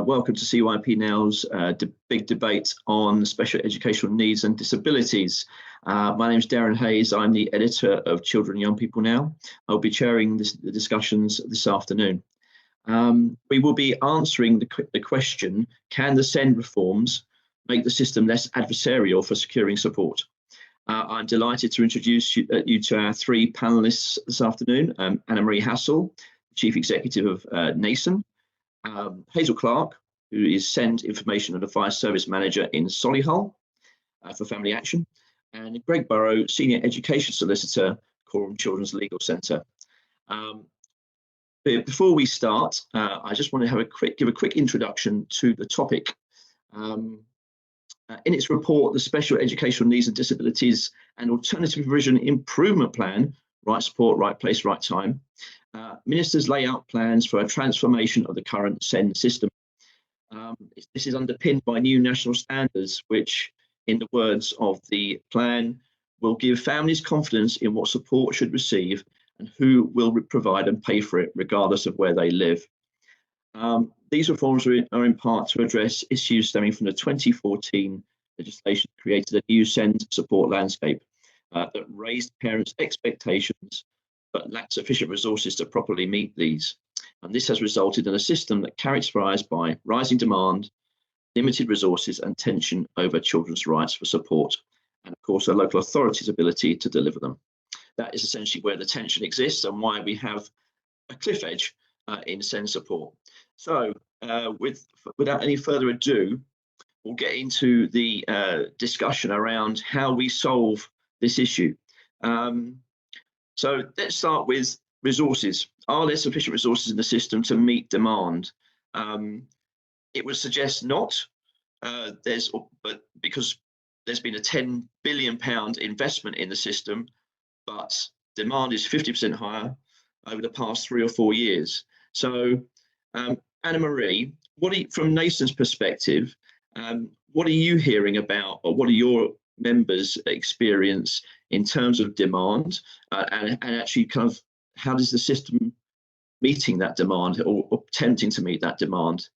Welcome to CYP Now's big debate on special educational needs and disabilities. My name is Derren Hayes. I'm the editor of Children and Young People Now. I'll be chairing the discussions this afternoon. We will be answering the question, can the SEND reforms make the system less adversarial for securing support? I'm delighted to introduce you to our three panellists this afternoon. Annamarie Hassell, Chief Executive of Nasen, Hazel Clarke, who is SEND Information and Advice Service Manager in Solihull for Family Action, and Gregg Burrough, Senior Education Solicitor, Coram Children's Legal Centre. Before we start, I just want to give a quick introduction to the topic. In its report, the Special Educational Needs and Disabilities and Alternative Provision Improvement Plan, Right Support, Right Place, Right Time, ministers lay out plans for a transformation of the current SEND system. This is underpinned by new national standards, which, in the words of the plan, will give families confidence in what support should receive and who will provide and pay for it, regardless of where they live. These reforms are in part to address issues stemming from the 2014 legislation that created a new SEND support landscape that raised parents' expectations but lacked sufficient resources to properly meet these. And this has resulted in a system that characterised by rising demand, limited resources and tension over children's rights for support, and of course a local authority's ability to deliver them. That is essentially where the tension exists and why we have a cliff edge in SEND support. So without any further ado, we'll get into the discussion around how we solve this issue. So let's start with resources. Are there sufficient resources in the system to meet demand? It would suggest not, but because there's been a £10 billion investment in the system, but demand is 50% higher over the past 3 or 4 years. So Annamarie, from Nasen's perspective, what are you hearing about, or what are your members' experience in terms of demand, and actually kind of how does the system meeting that demand or attempting to meet that demand?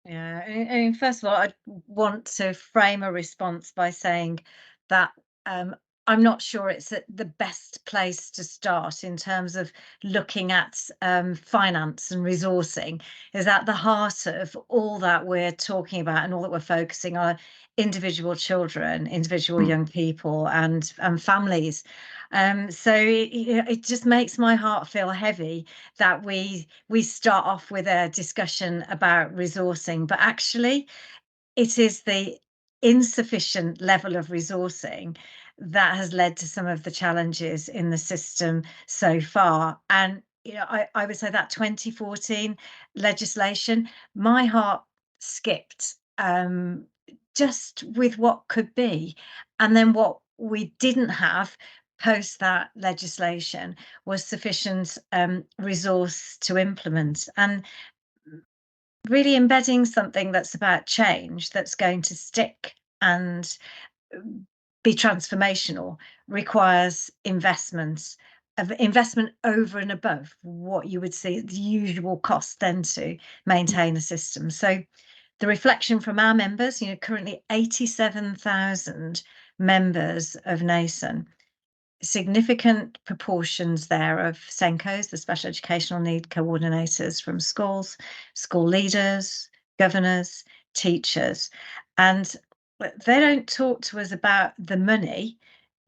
Yeah, and first of all, I want to frame a response by saying that I'm not sure it's the best place to start in terms of looking at finance and resourcing. Is at the heart of all that we're talking about and all that we're focusing on individual children, individual young people and families. So it just makes my heart feel heavy that we start off with a discussion about resourcing, but actually it is the insufficient level of resourcing that has led to some of the challenges in the system so far. And I would say that 2014 legislation, my heart skipped just with what could be. And then what we didn't have post that legislation was sufficient resource to implement. And really embedding something that's about change, that's going to stick and be transformational, requires investment over and above what you would see the usual cost then to maintain a system. So the reflection from our members, currently 87,000 members of Nasen, significant proportions there of SENCOs, the special educational need coordinators from schools, school leaders, governors, teachers. And they don't talk to us about the money,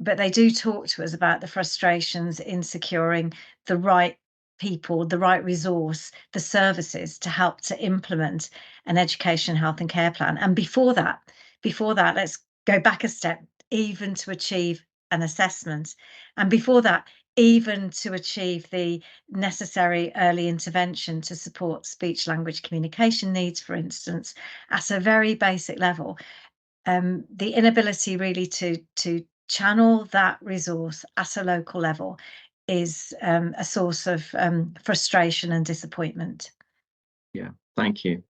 but they do talk to us about the frustrations in securing the right people, the right resource, the services to help to implement an education, health and care plan. And before that, let's go back a step, even to achieve an assessment. And before that, even to achieve the necessary early intervention to support speech language communication needs, for instance, at a very basic level. The inability really to channel that resource at a local level is a source of frustration and disappointment. Yeah, thank you.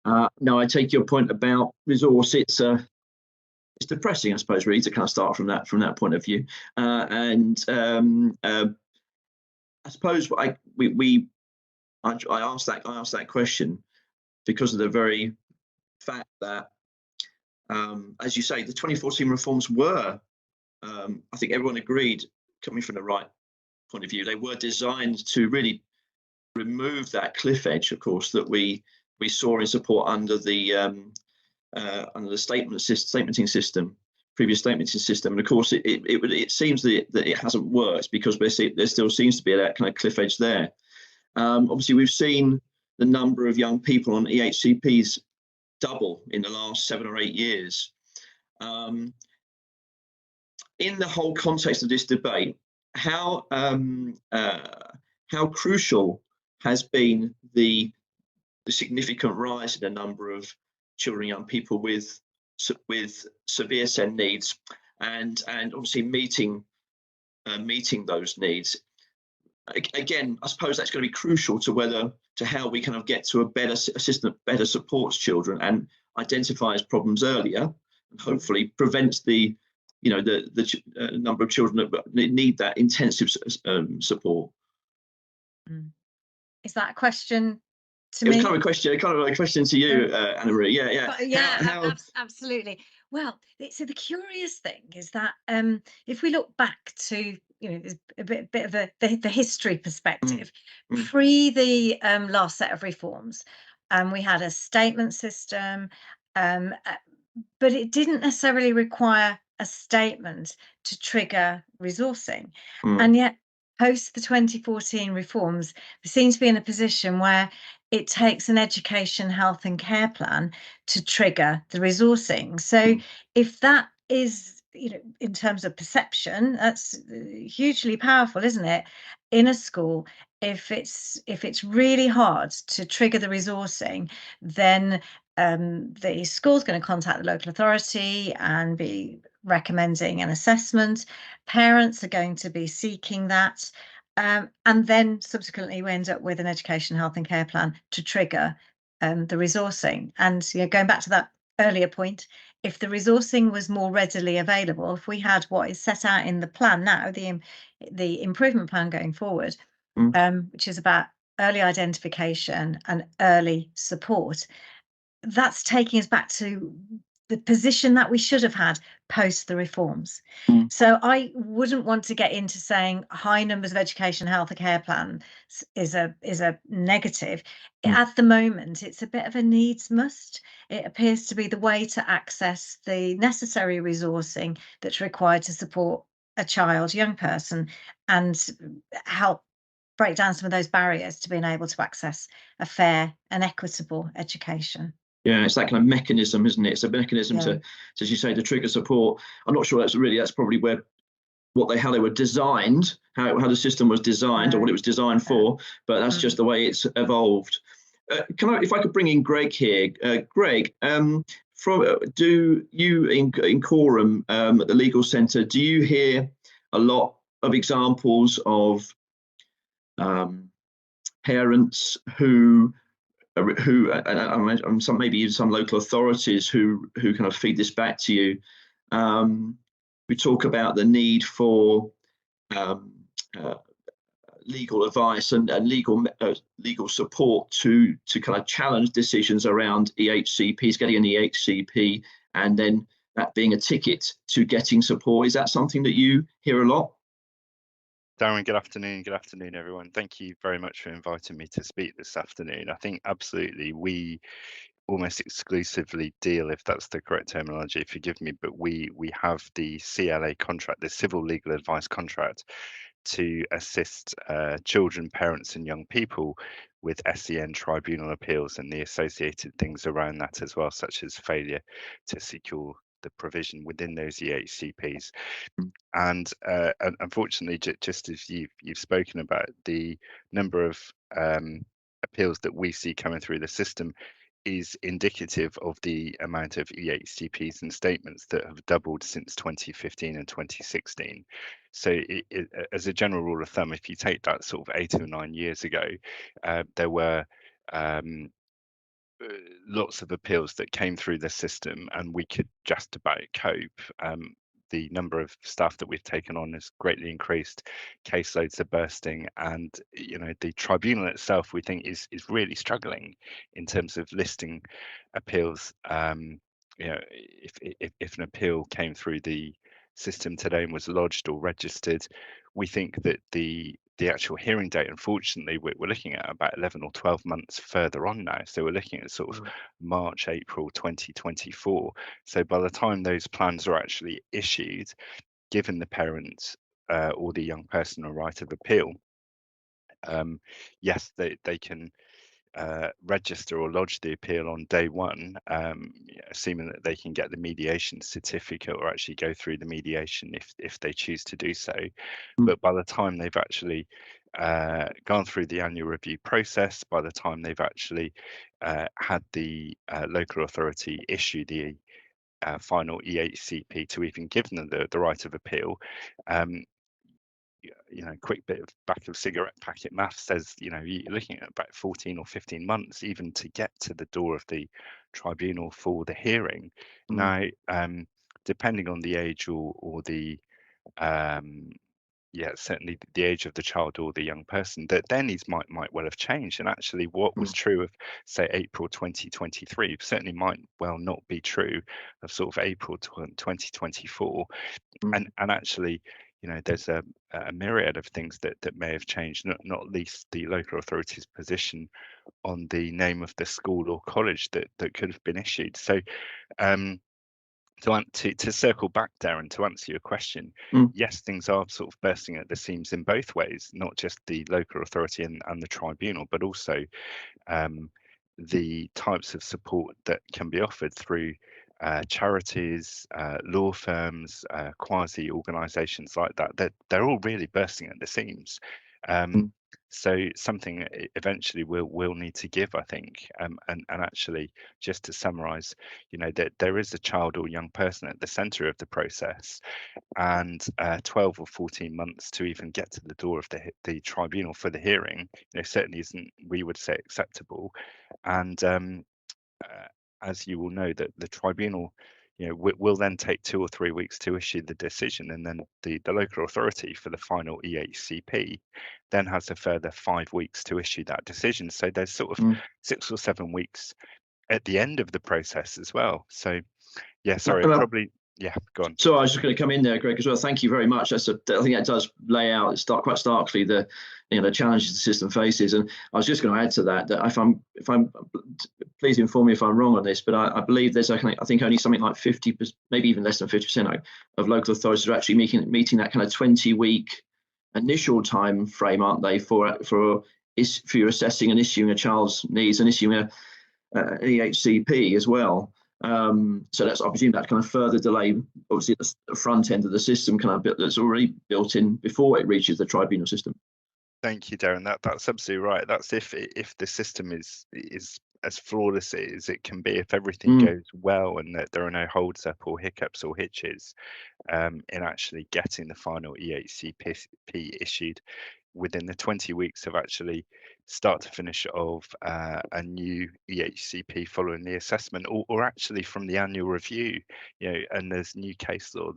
No, I take your point about resource. It's depressing, I suppose, really, to kind of start from that point of view. I suppose I asked that question. because of the very fact that, as you say, the 2014 reforms were, I think everyone agreed, coming from the right point of view, they were designed to really remove that cliff edge, of course, that we saw in support under the statementing system, previous statementing system. And of course, it seems that it hasn't worked, because there still seems to be that kind of cliff edge there. Obviously, we've seen the number of young people on EHCPs double in the last 7 or 8 years. In the whole context of this debate, how crucial has been the significant rise in the number of children and young people with severe SEND needs, and obviously meeting those needs. Again, I suppose that's going to be crucial to how we kind of get to a better system, better supports children and identifies problems earlier, and hopefully prevents the number of children that need that intensive support. Is that a question to me? It was kind of a question to you, Annamarie. Yeah, absolutely. Well, so the curious thing is that if we look back to a bit of the history perspective, pre the last set of reforms, we had a statement system, but it didn't necessarily require a statement to trigger resourcing, and yet post the 2014 reforms, we seem to be in a position where it takes an education, health and care plan to trigger the resourcing. So if that is, in terms of perception, that's hugely powerful, isn't it? In a school, if it's really hard to trigger the resourcing, then the school's going to contact the local authority and be recommending an assessment. Parents are going to be seeking that. And then subsequently we end up with an education, health and care plan to trigger the resourcing. And going back to that earlier point, if the resourcing was more readily available, if we had what is set out in the plan now, the improvement plan going forward, which is about early identification and early support, that's taking us back to the position that we should have had post the reforms. So I wouldn't want to get into saying high numbers of education, health and care plans is a negative. At the moment, it's a bit of a needs must. It appears to be the way to access the necessary resourcing that's required to support a child, young person, and help break down some of those barriers to being able to access a fair and equitable education. Yeah, it's that kind of mechanism, isn't it? It's a mechanism to, as you say, to trigger support. I'm not sure that's probably how they were designed, how the system was designed, or what it was designed for. But that's just the way it's evolved. If I could bring in Gregg here, Gregg, do you in Coram at the Legal Centre, do you hear a lot of examples of parents who and maybe even some local authorities who kind of feed this back to you? We talk about the need for legal advice and legal support to kind of challenge decisions around EHCPs, getting an EHCP, and then that being a ticket to getting support. Is that something that you hear a lot? Derren, good afternoon. Good afternoon, everyone. Thank you very much for inviting me to speak this afternoon. I think absolutely we almost exclusively deal, if that's the correct terminology, forgive me, but we have the CLA contract, the civil legal advice contract, to assist children, parents and young people with SEN tribunal appeals and the associated things around that as well, such as failure to secure the provision within those EHCPs. And unfortunately, just as you've spoken about, the number of appeals that we see coming through the system is indicative of the amount of EHCPs and statements that have doubled since 2015 and 2016. So as a general rule of thumb, if you take that sort of 8 or 9 years ago, there were lots of appeals that came through the system and we could just about cope. the number of staff that we've taken on has greatly increased, caseloads are bursting, and the tribunal itself, we think, is really struggling in terms of listing appeals. If an appeal came through the system today and was lodged or registered, we think that the actual hearing date, unfortunately, we're looking at about 11 or 12 months further on now. So we're looking at sort of March, April 2024. So by the time those plans are actually issued, given the parent or the young person a right of appeal, yes, they can register or lodge the appeal on day one, assuming that they can get the mediation certificate or actually go through the mediation if they choose to do so. But by the time they've actually gone through the annual review process, by the time they've actually had the local authority issue the final EHCP to even give them the right of appeal, quick bit of back of cigarette packet math says, you're looking at about 14 or 15 months even to get to the door of the tribunal for the hearing. Now, depending on the age or the certainly the age of the child or the young person, that their needs might well have changed. And actually what was true of, say, April 2023 certainly might well not be true of sort of April 2024. And actually, there's a myriad of things that may have changed, not least the local authority's position on the name of the school or college that could have been issued. So to circle back, Derren, to answer your question, yes, things are sort of bursting at the seams in both ways, not just the local authority and the tribunal, but also the types of support that can be offered through charities, law firms, quasi organisations like that. They're all really bursting at the seams. So something eventually we'll need to give, I think. And actually, just to summarise, that there is a child or young person at the centre of the process, and 12 or 14 months to even get to the door of the tribunal for the hearing, certainly isn't, we would say, acceptable. And as you will know, that the tribunal will then take 2 or 3 weeks to issue the decision, and then the local authority for the final EHCP then has a further 5 weeks to issue that decision. So there's sort of 6 or 7 weeks at the end of the process as well. So yeah, sorry, probably. Yeah, go on. So I was just going to come in there, Greg, as well. Thank you very much. I think that does lay out quite starkly the challenges the system faces. And I was just going to add to that if I'm please inform me if I'm wrong on this, but I believe there's I think only something like 50%, maybe even less than 50% of local authorities are actually meeting that kind of 20-week initial time frame, aren't they, for you assessing and issuing a child's needs and issuing an EHCP as well. So I presume that kind of further delay, obviously, the front end of the system that's already built in before it reaches the tribunal system. Thank you, Derren. That's absolutely right. That's if the system is as flawless as it can be, if everything goes well and that there are no holds up or hiccups or hitches in actually getting the final EHCP issued within the 20 weeks of actually start to finish of a new EHCP following the assessment, or actually from the annual review, and there's new case law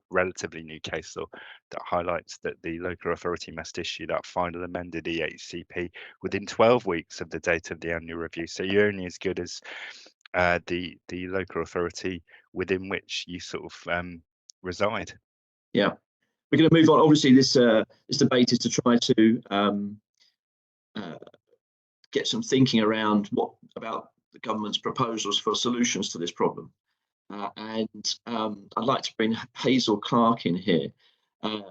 relatively new case law that highlights that the local authority must issue that final amended EHCP within 12 weeks of the date of the annual review. So you're only as good as the local authority within which you sort of reside. Yeah. We're going to move on. Obviously, this debate is to try to get some thinking around about the government's proposals for solutions to this problem. And I'd like to bring Hazel Clarke in here to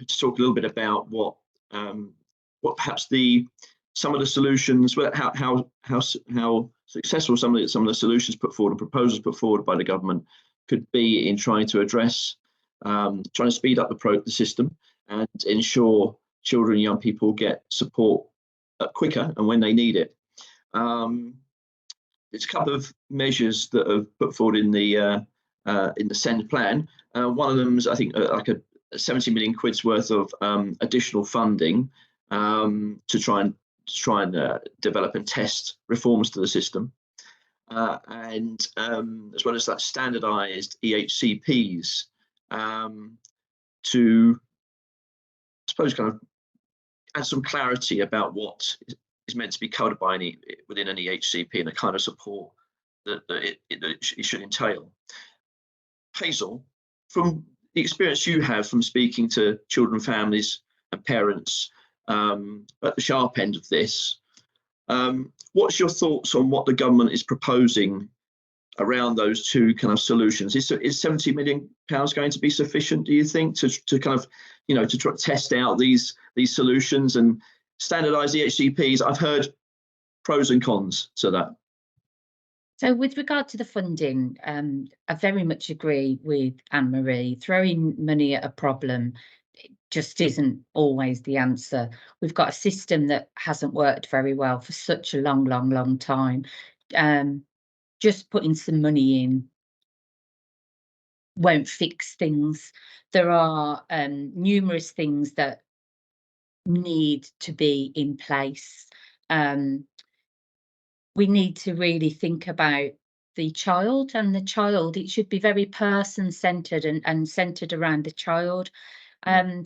talk a little bit about what perhaps some of the solutions, how successful some of the solutions put forward and proposals put forward by the government could be in trying to address. Trying to speed up the system and ensure children and young people get support quicker and when they need it. There's a couple of measures that are put forward in the SEND plan. One of them is, I think, like a 70 million quid's worth of additional funding to try and develop and test reforms to the system, and as well as that standardised EHCPs. to, I suppose, kind of add some clarity about what is meant to be covered by within an EHCP and the kind of support that it should entail. Hazel, from the experience you have from speaking to children, families and parents at the sharp end of this, what's your thoughts on what the government is proposing around those two kind of solutions? Is £70 million going to be sufficient, do you think, to kind of, to try to test out these solutions and standardise the EHCPs? I've heard pros and cons to that. So with regard to the funding, I very much agree with Anne-Marie. Throwing money at a problem just isn't always the answer. We've got a system that hasn't worked very well for such a long time. Just putting some money in won't fix things. There are numerous things that need to be in place. We need to really think about the child, and the child, it should be very person-centred and centred around the child.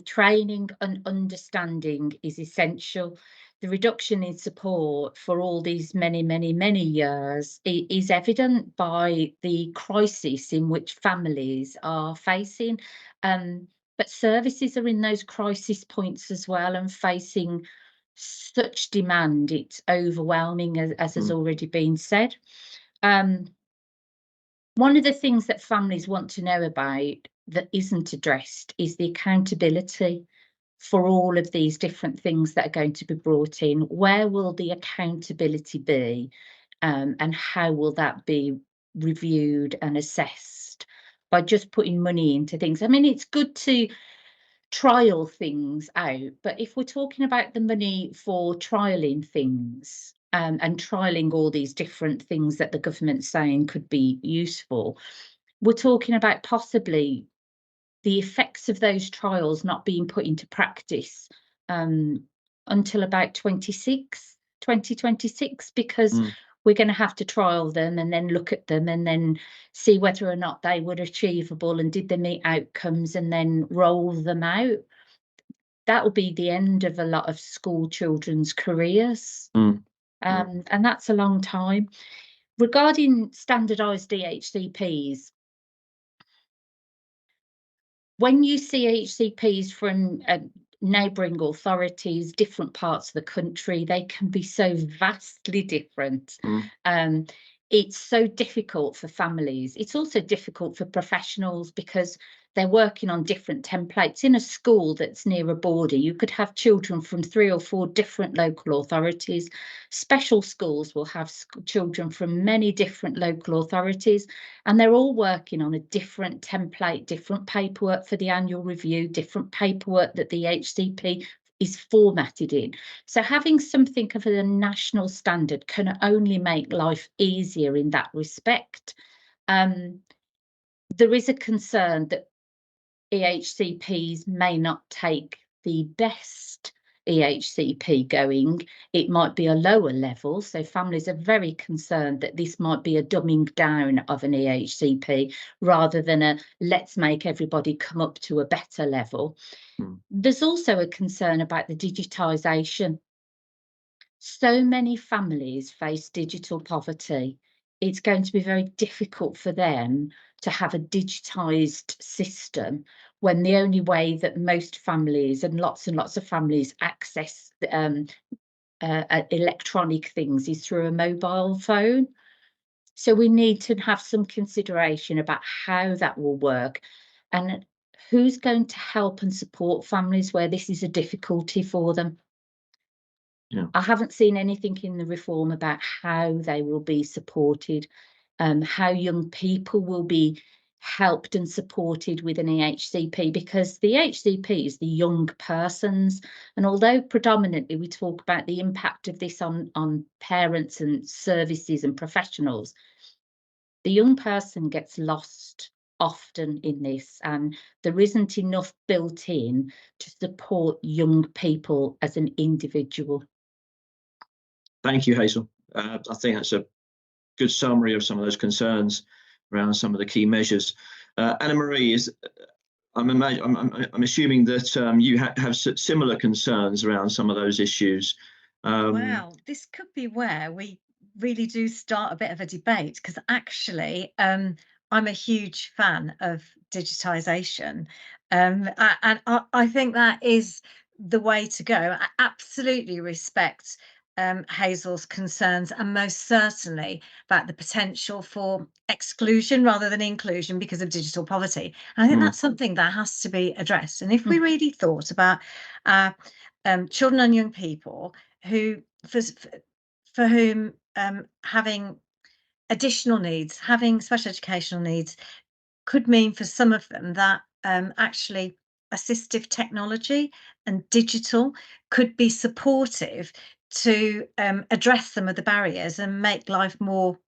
Training and understanding is essential. The reduction in support for all these many years is evident by the crisis in which families are facing. But services are in those crisis points as well and facing such demand, it's overwhelming, as has already been said. One of the things that families want to know about that isn't addressed is the accountability for all of these different things that are going to be brought in. Where will the accountability be, and how will that be reviewed and assessed? By just putting money into things, I mean, it's good to trial things out, but if we're talking about the money for trialing things and trialing all these different things that the government's saying could be useful, we're talking about possibly the effects of those trials not being put into practice until about 2026, because we're going to have to trial them and then look at them and then see whether or not they were achievable and did they meet outcomes and then roll them out. That will be the end of a lot of school children's careers. And that's a long time. Regarding standardised EHCPs, when you see EHCPs from neighbouring authorities, different parts of the country, they can be so vastly different. It's so difficult for families. It's also difficult for professionals because they're working on different templates. In a school that's near a border, you could have children from 3 or 4 different local authorities. Special schools will have children from many different local authorities, and they're all working on a different template, different paperwork for the annual review, different paperwork that the HCP is formatted in. So having something of a national standard can only make life easier in that respect. There is a concern that EHCPs may not take the best EHCP going. It might be a lower level, so families are very concerned that this might be a dumbing down of an EHCP rather than a let's make everybody come up to a better level. There's also a concern about the digitisation. So many families face digital poverty. It's going to be very difficult for them to have a digitised system when the only way that most families and lots of families access electronic things is through a mobile phone. So we need to have some consideration about how that will work and who's going to help and support families where this is a difficulty for them. I haven't seen anything in the reform about how they will be supported, how young people will be helped and supported with an EHCP, because the EHCP is the young persons, and although predominantly we talk about the impact of this on parents and services and professionals, the young person gets lost often in this, and there isn't enough built in to support young people as an individual. Thank you, Hazel. I think that's a good summary of some of those concerns around some of the key measures. Anna-Marie, I'm assuming that you have similar concerns around some of those issues. Well, this could be where we really do start a bit of a debate, because actually I'm a huge fan of digitisation, and I think that is the way to go. I absolutely respect Hazel's concerns, and most certainly about the potential for exclusion rather than inclusion because of digital poverty. And I think that's something that has to be addressed. And if we really thought about children and young people who, for whom having additional needs, having special educational needs, could mean for some of them that actually assistive technology and digital could be supportive to address some of the barriers and make life more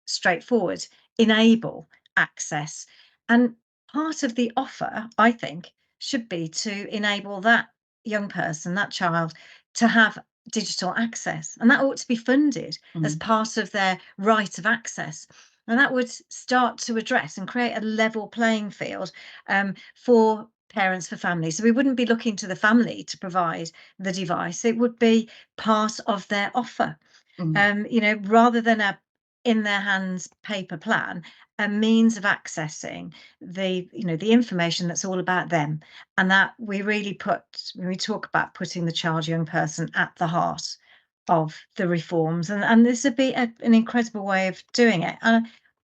straightforward, enable access. And part of the offer, I think, should be to enable that young person, that child, to have digital access, and that ought to be funded as part of their right of access. And that would start to address and create a level playing field for parents, for families. So we wouldn't be looking to the family to provide the device. It would be part of their offer, you know, rather than a in their hands paper plan, a means of accessing the, you know, the information that's all about them. And that we really put, when we talk about putting the child, young person at the heart of the reforms, and this would be an incredible way of doing it. And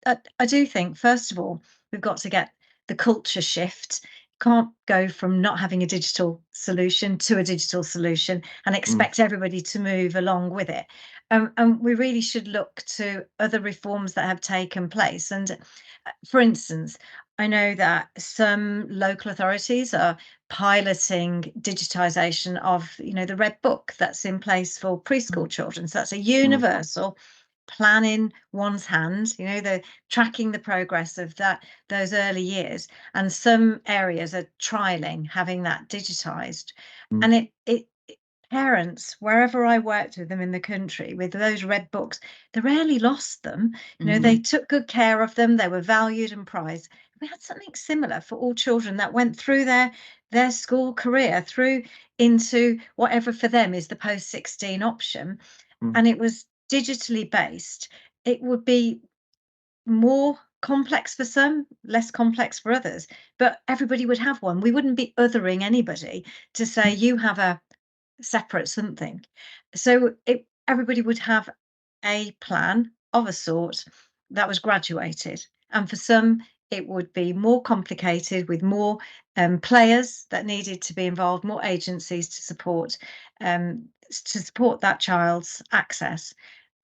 I do think, first of all, we've got to get the culture shift. Can't go from not having a digital solution to a digital solution and expect everybody to move along with it. And we really should look to other reforms that have taken place. And for instance, I know that some local authorities are piloting digitisation of, you know, the Red Book that's in place for preschool children. So that's a universal plan in one's hand, you know, the tracking the progress of those early years. And some areas are trialing having that digitized. And it parents, wherever I worked with them in the country with those Red Books, they rarely lost them. You know, they took good care of them, they were valued and prized. We had something similar for all children that went through their school career, through into whatever for them is the post-16 option. And it was digitally based. It would be more complex for some, less complex for others, but everybody would have one. We wouldn't be othering anybody to say you have a separate something. So everybody would have a plan of a sort that was graduated. And for some, it would be more complicated with more players that needed to be involved, more agencies to support that child's access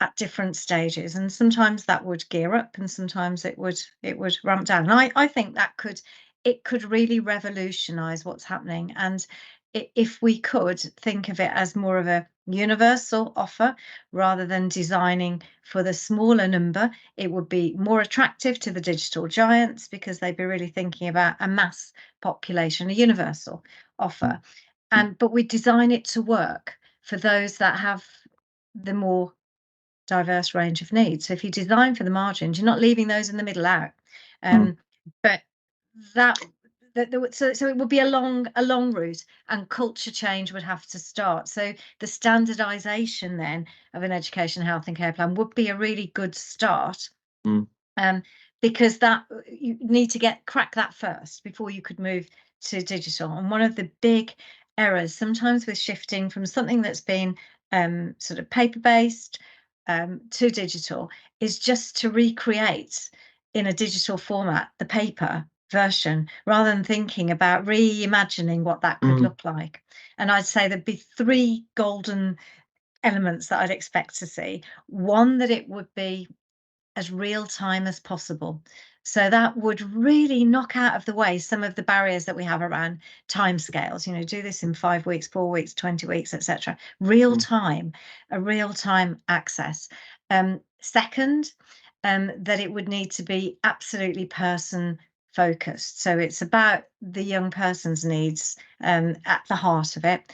at different stages. And sometimes that would gear up, and sometimes it would ramp down. And I think that it could really revolutionize what's happening. And if we could think of it as more of a universal offer rather than designing for the smaller number, it would be more attractive to the digital giants because they'd be really thinking about a mass population, a universal offer. But we design it to work for those that have the more diverse range of needs. So if you design for the margins, you're not leaving those in the middle out. But so it would be a long route, and culture change would have to start. So the standardization then of an education, health and care plan would be a really good start, because that you need to crack that first before you could move to digital. And one of the big errors sometimes with shifting from something that's been sort of paper-based to digital is just to recreate in a digital format the paper version rather than thinking about reimagining what that could look like. And I'd say there'd be three golden elements that I'd expect to see. One, that it would be as real time as possible. So that would really knock out of the way some of the barriers that we have around timescales. You know, do this in 5 weeks, 4 weeks, 20 weeks, etc. Real time, a real time access. Second, that it would need to be absolutely person focused. So it's about the young person's needs at the heart of it.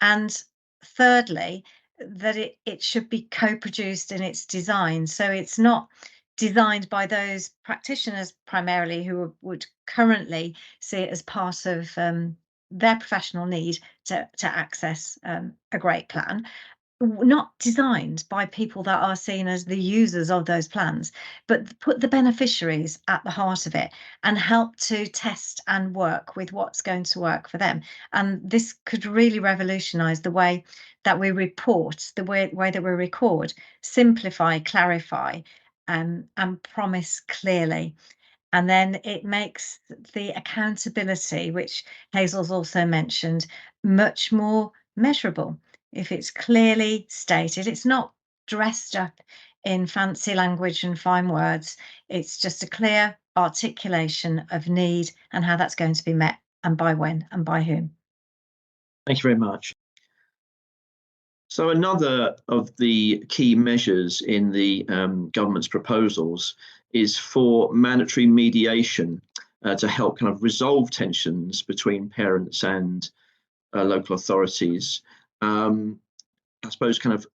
And thirdly, that it should be co-produced in its design. So it's not designed by those practitioners primarily who would currently see it as part of their professional need to access a great plan, not designed by people that are seen as the users of those plans, but put the beneficiaries at the heart of it and help to test and work with what's going to work for them. And this could really revolutionize the way that we report, the way that we record, simplify, clarify, and promise clearly. And then it makes the accountability, which Hazel's also mentioned, much more measurable. If it's clearly stated, it's not dressed up in fancy language and fine words. It's just a clear articulation of need and how that's going to be met, and by when and by whom. Thank you very much. So another of the key measures in the government's proposals is for mandatory mediation to help kind of resolve tensions between parents and local authorities. I suppose kind of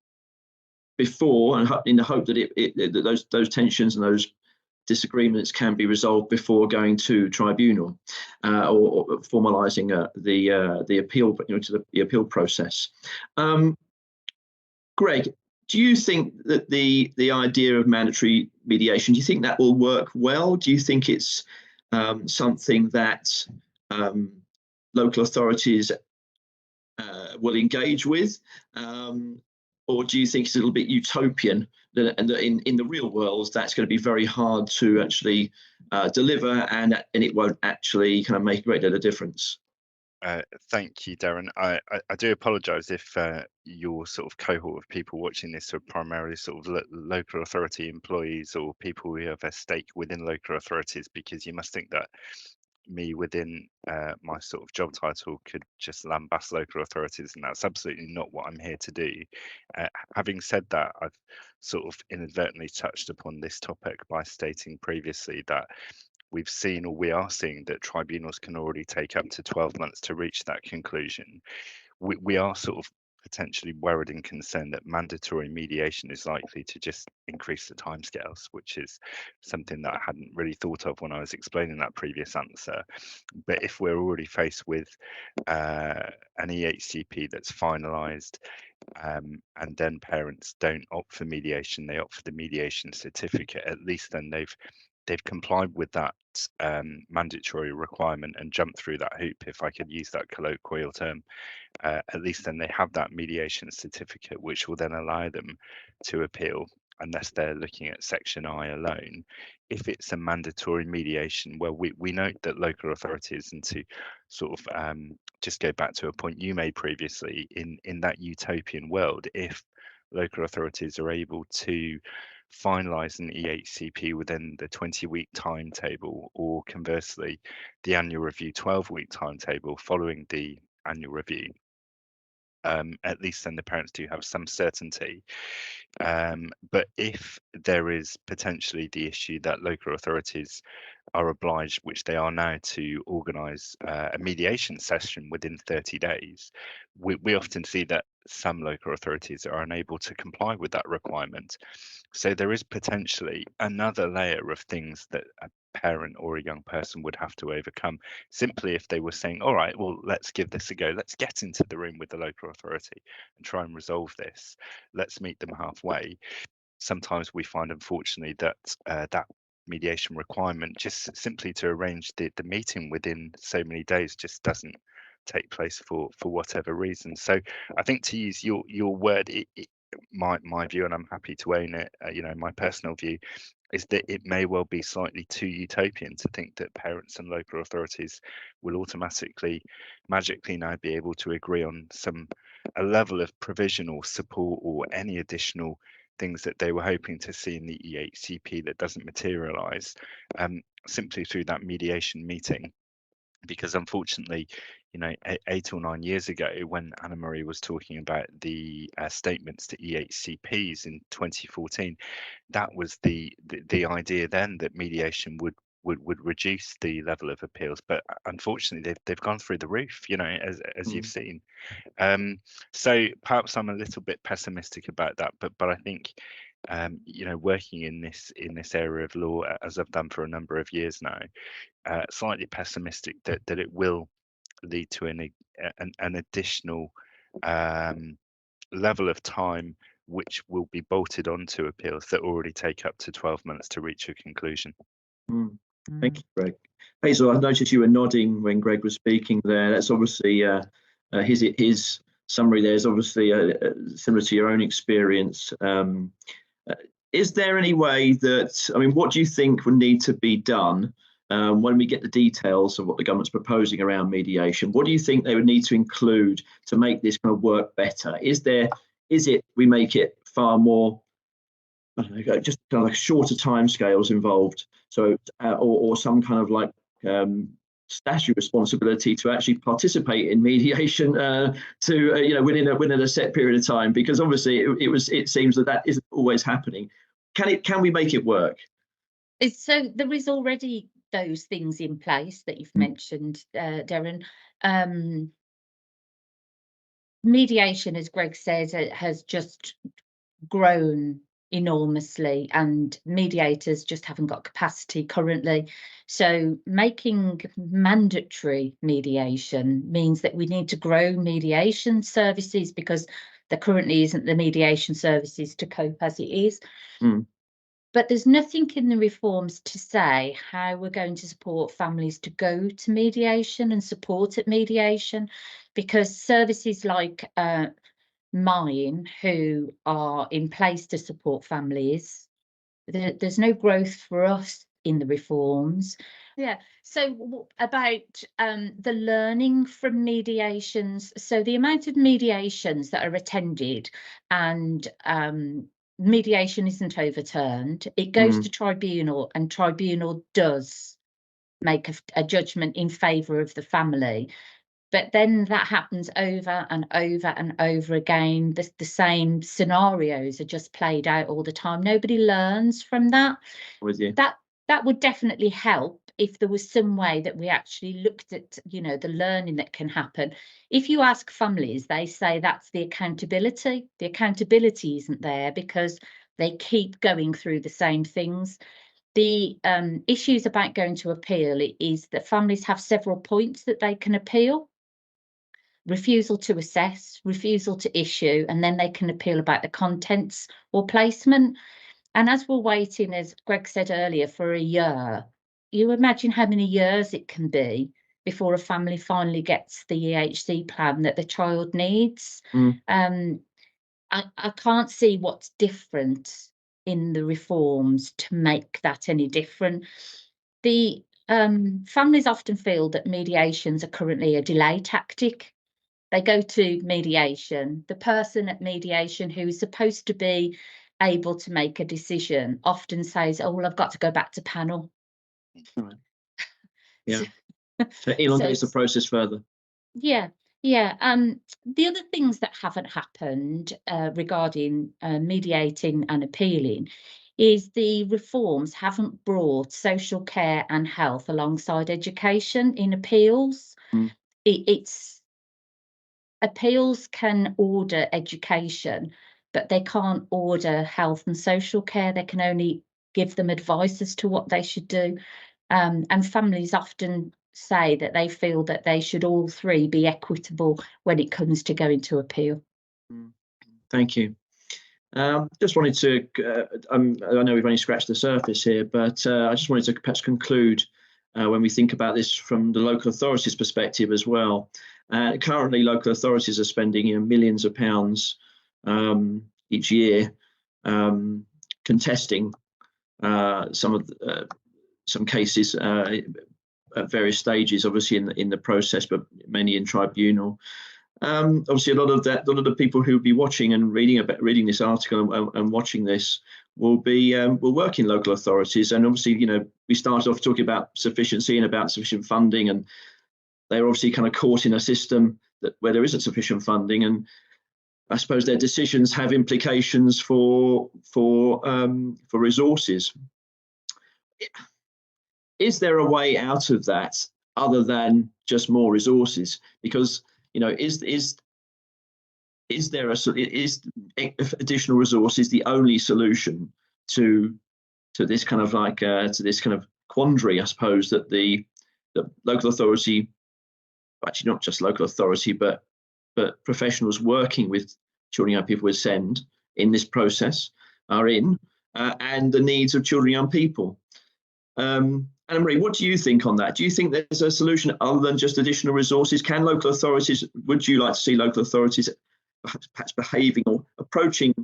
before, and in the hope that that those tensions and those disagreements can be resolved before going to tribunal or formalising the appeal, to the appeal process. Gregg, do you think that the idea of mandatory mediation, do you think that will work well? Do you think it's something that local authorities will engage with? Or do you think it's a little bit utopian and that in the real world, that's going to be very hard to actually deliver and it won't actually kind of make a great deal of difference? Thank you, Derren. I do apologise if your sort of cohort of people watching this are primarily sort of local authority employees or people who have a stake within local authorities, because you must think that me within my sort of job title could just lambast local authorities, and that's absolutely not what I'm here to do. Having said that, I've sort of inadvertently touched upon this topic by stating previously that we've seen, or we are seeing, that tribunals can already take up to 12 months to reach that conclusion. We are sort of potentially worried and concerned that mandatory mediation is likely to just increase the timescales, which is something that I hadn't really thought of when I was explaining that previous answer. But if we're already faced with an EHCP that's finalised, and then parents don't opt for mediation, they opt for the mediation certificate, at least then they've complied with that mandatory requirement and jumped through that hoop, if I could use that colloquial term. At least then they have that mediation certificate, which will then allow them to appeal, unless they're looking at Section I alone. If it's a mandatory mediation, well, we note that local authorities, and to sort of just go back to a point you made previously, in that utopian world, if local authorities are able to finalise an EHCP within the 20-week timetable, or conversely, the annual review 12-week timetable following the annual review, at least then the parents do have some certainty. But if there is potentially the issue that local authorities are obliged, which they are now, to organise a mediation session within 30 days, we often see that some local authorities are unable to comply with that requirement. So there is potentially another layer of things that a parent or a young person would have to overcome, simply if they were saying, all right, well, let's give this a go. Let's get into the room with the local authority and try and resolve this. Let's meet them halfway. Sometimes we find, unfortunately, that that mediation requirement, just simply to arrange the meeting within so many days, just doesn't take place for whatever reason. So I think, to use your word, my view, and I'm happy to own it, my personal view, is that it may well be slightly too utopian to think that parents and local authorities will automatically, magically now be able to agree on a level of provisional support or any additional things that they were hoping to see in the EHCP that doesn't materialise simply through that mediation meeting. Because unfortunately, 8 or 9 years ago, when Annamarie was talking about the statements to EHCPs in 2014, that was the idea then, that mediation would reduce the level of appeals. But unfortunately, they've gone through the roof, as you've seen. So perhaps I'm a little bit pessimistic about that, but I think working in this area of law, as I've done for a number of years now, slightly pessimistic that it will lead to an additional level of time which will be bolted onto appeals that already take up to 12 months to reach a conclusion. Thank you, Greg. Hazel, I noticed you were nodding when Greg was speaking there. That's obviously his summary there is obviously similar to your own experience. Is there any way that, I mean, what do you think would need to be done when we get the details of what the government's proposing around mediation? What do you think they would need to include to make this kind of work better? Is it we make it far more, I don't know, just kind of like shorter timescales involved, so or some kind of like statutory responsibility to actually participate in mediation within a set period of time, because obviously it seems that isn't always happening. Can we make it work? So there is already those things in place that you've mentioned, Derren. Mediation, as Greg says, has just grown enormously, and mediators just haven't got capacity currently. So making mandatory mediation means that we need to grow mediation services, because there currently isn't the mediation services to cope as it is. But there's nothing in the reforms to say how we're going to support families to go to mediation and support at mediation, because services like mine, who are in place to support families, there's no growth for us in the reforms. Yeah, so about the learning from mediations, so the amount of mediations that are attended and mediation isn't overturned, it goes to tribunal, and tribunal does make a judgment in favour of the family. But then that happens over and over and over again. The same scenarios are just played out all the time. Nobody learns from that. With you. That would definitely help if there was some way that we actually looked at, the learning that can happen. If you ask families, they say that's the accountability. The accountability isn't there because they keep going through the same things. The issues about going to appeal is that families have several points that they can appeal. Refusal to assess, refusal to issue, and then they can appeal about the contents or placement. And as we're waiting, as Greg said earlier, for a year, you imagine how many years it can be before a family finally gets the EHC plan that the child needs. I can't see what's different in the reforms to make that any different. The families often feel that mediations are currently a delay tactic. They go to mediation. The person at mediation who is supposed to be able to make a decision often says, oh, well, I've got to go back to panel. Right. Yeah. So it elongates the process further. Yeah. The other things that haven't happened regarding mediating and appealing is the reforms haven't brought social care and health alongside education in appeals. Appeals can order education, but they can't order health and social care. They can only give them advice as to what they should do. And families often say that they feel that they should all three be equitable when it comes to going to appeal. Thank you. Just wanted to, I know we've only scratched the surface here, but I just wanted to perhaps conclude when we think about this from the local authorities' perspective as well. Currently, local authorities are spending millions of pounds each year contesting some cases at various stages, obviously in the process, but mainly in tribunal. Obviously, a lot of the people who will be watching and reading this article and watching this will work in local authorities. And obviously, we started off talking about sufficiency and about sufficient funding, and they're obviously kind of caught in a system where there isn't sufficient funding, and I suppose their decisions have implications for resources. Is there a way out of that other than just more resources? Because is additional resources the only solution to this kind of like to this kind of quandary, I suppose, that the local authority, actually not just local authority, but professionals working with children and young people with SEND in this process are in, and the needs of children and young people. Annamarie, what do you think on that? Do you think there's a solution other than just additional resources? Can local authorities, would you like to see local authorities perhaps behaving or approaching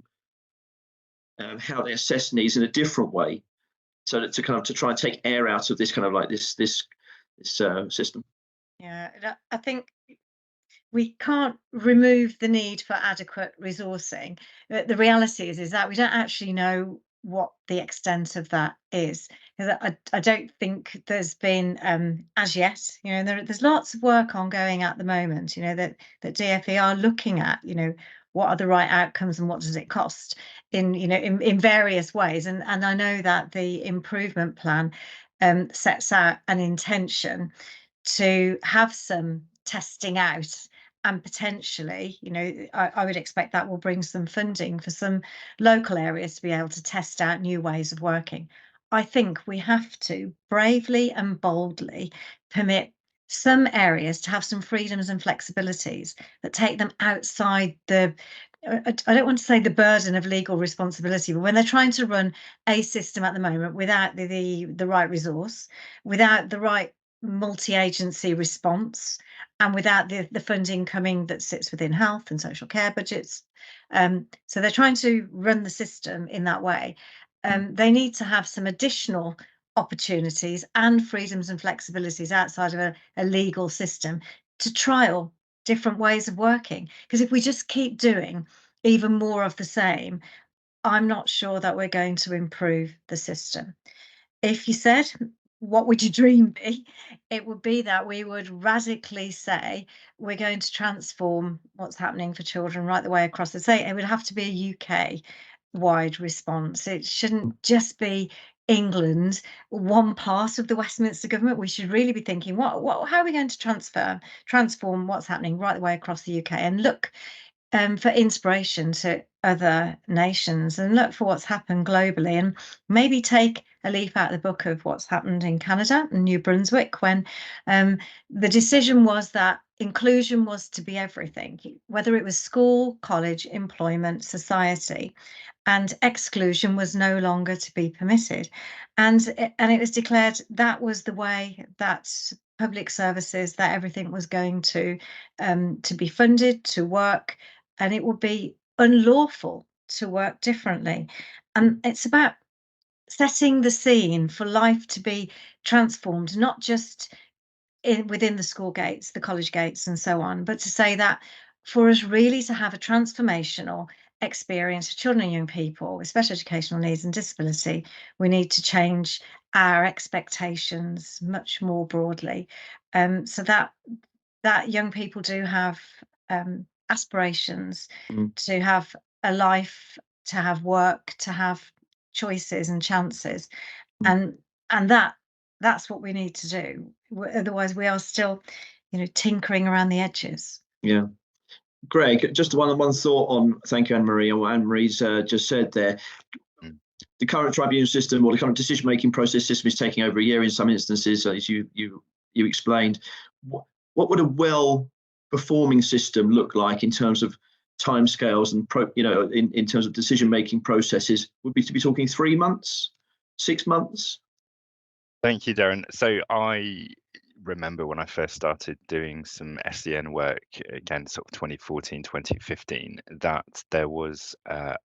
how they assess needs in a different way, so that to try and take air out of this kind of like this system? Yeah, I think we can't remove the need for adequate resourcing. The reality is that we don't actually know what the extent of that is. I don't think there's been as yet, there's lots of work ongoing at the moment, that DfE are looking at, what are the right outcomes and what does it cost in various ways. And I know that the improvement plan sets out an intention to have some testing out, and potentially, I would expect that will bring some funding for some local areas to be able to test out new ways of working. I think we have to bravely and boldly permit some areas to have some freedoms and flexibilities that take them outside I don't want to say the burden of legal responsibility, but when they're trying to run a system at the moment without the right resource, without the right multi-agency response, and without the funding coming that sits within health and social care budgets. So they're trying to run the system in that way. They need to have some additional opportunities and freedoms and flexibilities outside of a legal system to trial different ways of working. Because if we just keep doing even more of the same, I'm not sure that we're going to improve the system. If you said, what would your dream be? It would be that we would radically say we're going to transform what's happening for children right the way across the state. It would have to be a UK-wide response. It shouldn't just be England, one part of the Westminster government. We should really be thinking, how are we going to transform what's happening right the way across the UK, and look for inspiration to other nations, and look for what's happened globally, and maybe take a leaf out of the book of what's happened in Canada and New Brunswick, when the decision was that inclusion was to be everything, whether it was school, college, employment, society, and exclusion was no longer to be permitted. And it was declared that was the way that public services, that everything was going to be funded, to work, and it would be unlawful to work differently. And it's about setting the scene for life to be transformed, not just within the school gates, the college gates, and so on, but to say that for us really to have a transformational experience for children and young people with special educational needs and disability, we need to change our expectations much more broadly, so that young people do have aspirations, to have a life, to have work, to have choices and chances, and that's what we need to do. Otherwise, we are still, tinkering around the edges. Yeah. Gregg, just one thought on, thank you, Annamarie, on what Anne-Marie's just said there. The current tribunal system, or the current decision-making process system, is taking over a year in some instances, as you explained. What would a well-performing system look like in terms of timescales and in terms of decision-making processes? Would we be talking 3 months, 6 months? Thank you, Derren. So I remember when I first started doing some SEN work, again, sort of 2014, 2015, that there was a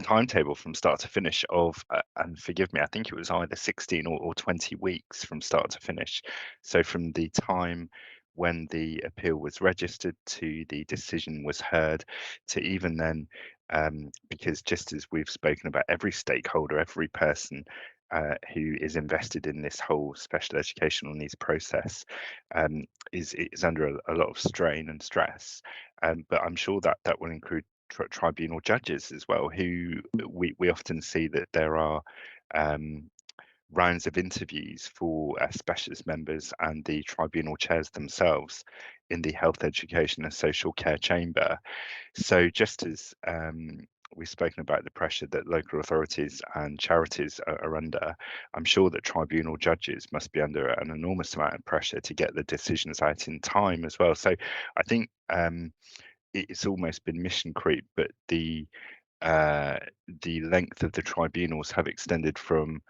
timetable from start to finish of, and forgive me, I think it was either 16 or 20 weeks from start to finish. So from the time when the appeal was registered to the decision was heard, to even then, because just as we've spoken about, every stakeholder, every person who is invested in this whole special educational needs process is under a lot of strain and stress. But I'm sure that will include tribunal judges as well, who we often see that there are rounds of interviews for specialist members and the tribunal chairs themselves in the health, education and social care chamber. So just as we've spoken about the pressure that local authorities and charities are under, I'm sure that tribunal judges must be under an enormous amount of pressure to get the decisions out in time as well. So I think it's almost been mission creep, but the length of the tribunals have extended from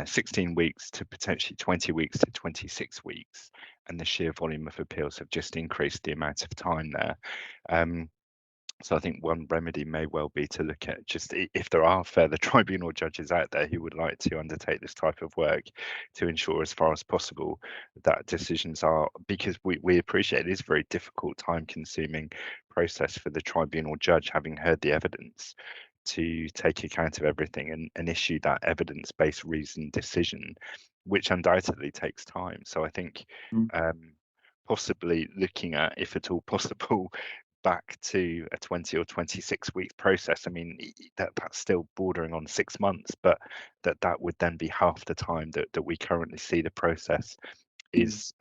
16 weeks to potentially 20 weeks to 26 weeks, and the sheer volume of appeals have just increased the amount of time there. So I think one remedy may well be to look at just if there are further tribunal judges out there who would like to undertake this type of work, to ensure as far as possible that decisions are, because we appreciate it is a very difficult, time-consuming process for the tribunal judge, having heard the evidence, to take account of everything and issue that evidence-based reasoned decision, which undoubtedly takes time. So I think possibly looking at, if at all possible, back to a 20 or 26 week process. I mean, that's still bordering on 6 months, but that would then be half the time that we currently see the process is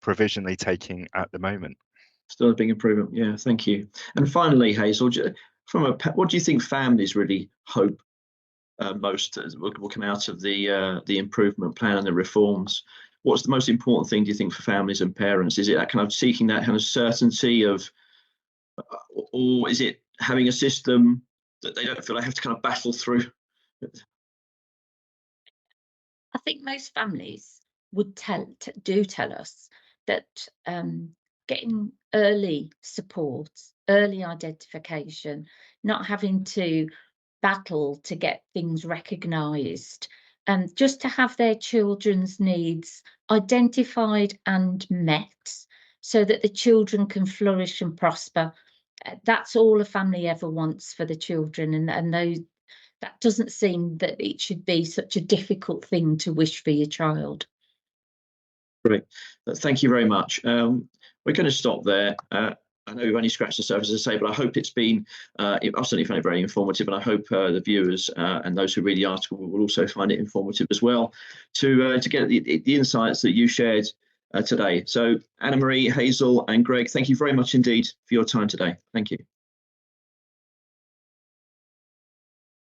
provisionally taking at the moment. Still a big improvement. Yeah, thank you. And finally, Hazel, what do you think families really hope most will come out of the improvement plan and the reforms? What's the most important thing, do you think, for families and parents? Is it that kind of seeking that kind of certainty of, or is it having a system that they don't feel they have to kind of battle through? I think most families would tell us that getting early support, early identification, not having to battle to get things recognised, and just to have their children's needs identified and met so that the children can flourish and prosper. That's all a family ever wants for the children, and those, that doesn't seem that it should be such a difficult thing to wish for your child. Great, thank you very much. We're going to stop there. I know we've only scratched the surface, as I say, but I hope it's been, I certainly found it very informative, and I hope the viewers and those who read the article will also find it informative as well, to get the insights that you shared today. So Annamarie, Hazel and Gregg, thank you very much indeed for your time today. Thank you.